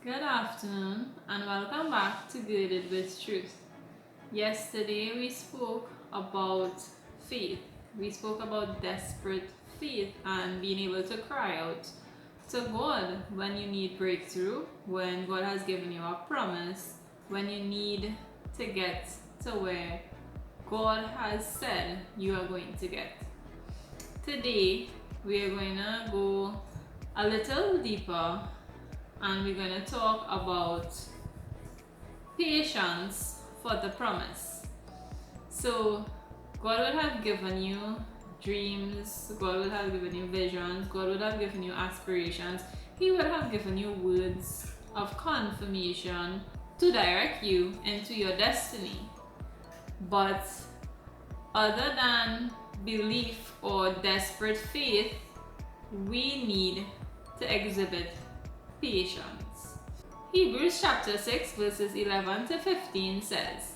Good afternoon and welcome back to Girded with Truth. Yesterday we spoke about faith. We spoke about desperate faith and being able to cry out to God when you need breakthrough, when God has given you a promise, when you need to get to where God has said you are going to get. Today we are going to go a little deeper and we're going to talk about patience for the promise. So God would have given you dreams, God would have given you visions, God would have given you aspirations. He would have given you words of confirmation to direct you into your destiny. But other than belief or desperate faith, we need to exhibit patience. Hebrews chapter 6 verses 11 to 15 says,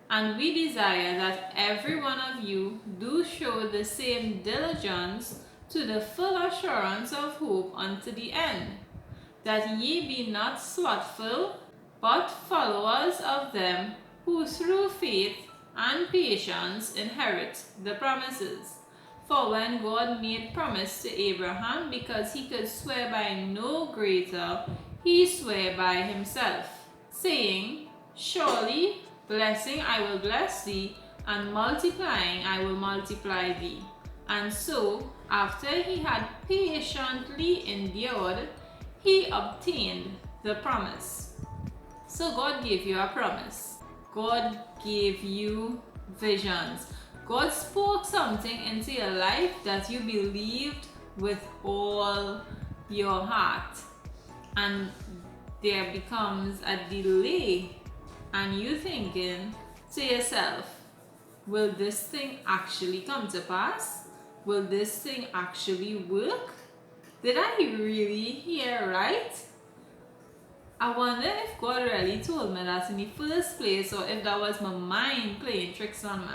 "And we desire that every one of you do show the same diligence to the full assurance of hope unto the end, that ye be not slothful, but followers of them who through faith and patience inherit the promises. For when God made promise to Abraham, because he could swear by no greater, he sware by himself, saying, Surely blessing I will bless thee, and multiplying I will multiply thee. And so, after he had patiently endured, he obtained the promise." So God gave you a promise. God gave you visions. God spoke something into your life that you believed with all your heart. And there becomes a delay and you thinking to yourself, will this thing actually come to pass? Will this thing actually work? Did I really hear right? I wonder if God really told me that in the first place, or if that was my mind playing tricks on me.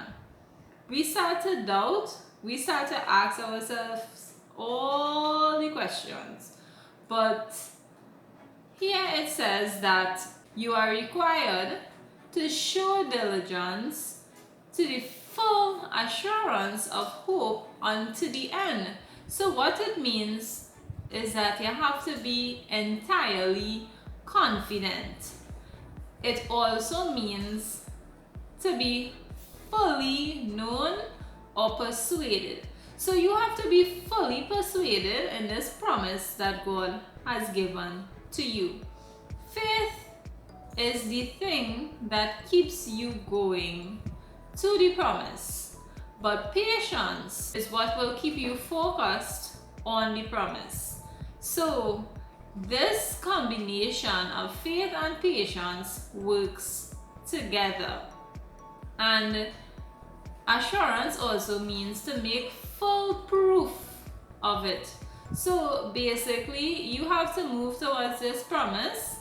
We start to doubt, we start to ask ourselves all the questions. But here it says that you are required to show diligence to the full assurance of hope unto the end. So what it means is that you have to be entirely confident. It also means to be fully known or persuaded. So you have to be fully persuaded in this promise that God has given to you. Faith is the thing that keeps you going to the promise, but patience is what will keep you focused on the promise. So this combination of faith and patience works together. And assurance also means to make full proof of it. So basically, you have to move towards this promise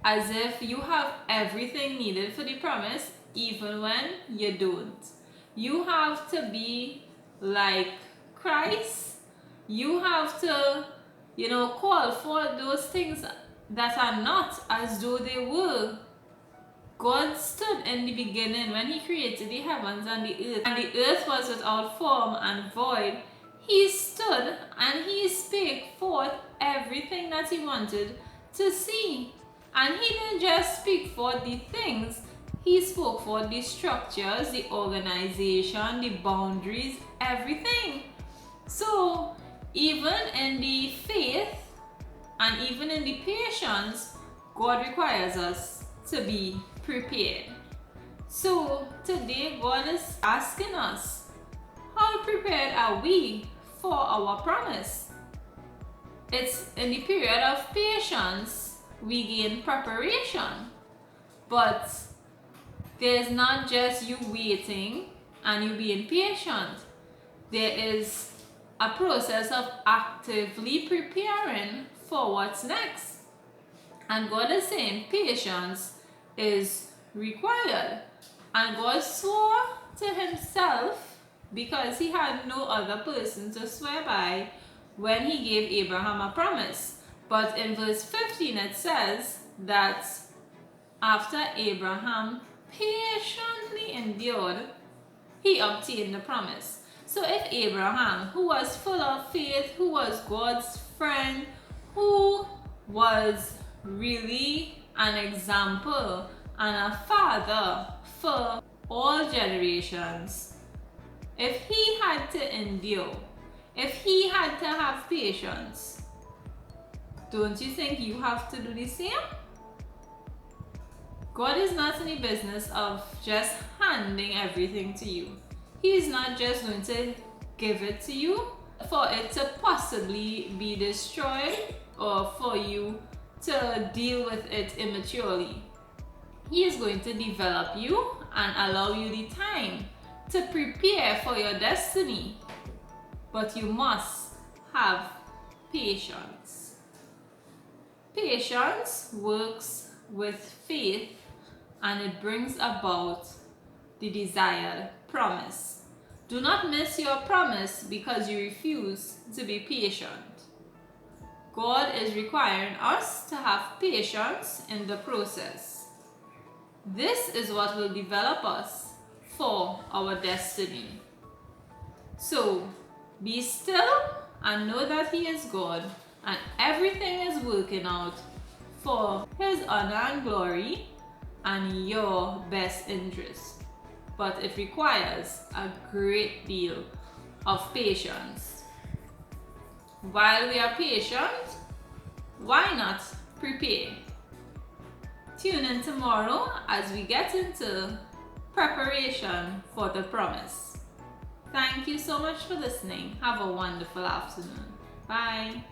as if you have everything needed for the promise, even when you don't. You have to be like Christ. You have to, call for those things that are not as though they were. God stood in the beginning when he created the heavens and the earth was without form and void. He stood and he spake forth everything that he wanted to see. And he didn't just speak forth the things, he spoke forth the structures, the organization, the boundaries, everything. So even in the faith and even in the patience, God requires us to be prepared. So today God is asking us, how prepared are we for our promise? It's in the period of patience we gain preparation. But there's not just you waiting and you being patient. There is a process of actively preparing for what's next. And God is saying patience is required. And God swore to himself because he had no other person to swear by when he gave Abraham a promise. But in verse 15 it says, that after Abraham patiently endured, he obtained the promise. So if Abraham, who was full of faith, who was God's friend, who was really an example and a father for all generations, if he had to endure, if he had to have patience, don't you think you have to do the same? God is not in the business of just handing everything to you. He is not just going to give it to you for it to possibly be destroyed or for you to deal with it immaturely. He is going to develop you and allow you the time to prepare for your destiny. But you must have patience. Patience works with faith and it brings about the desired promise. Do not miss your promise because you refuse to be patient. God is requiring us to have patience in the process. This is what will develop us for our destiny. So, be still and know that He is God and everything is working out for His honor and glory and your best interest. But it requires a great deal of patience. While we are patient, why not prepare? Tune in tomorrow as we get into preparation for the promise. Thank you so much for listening. Have a wonderful afternoon. Bye.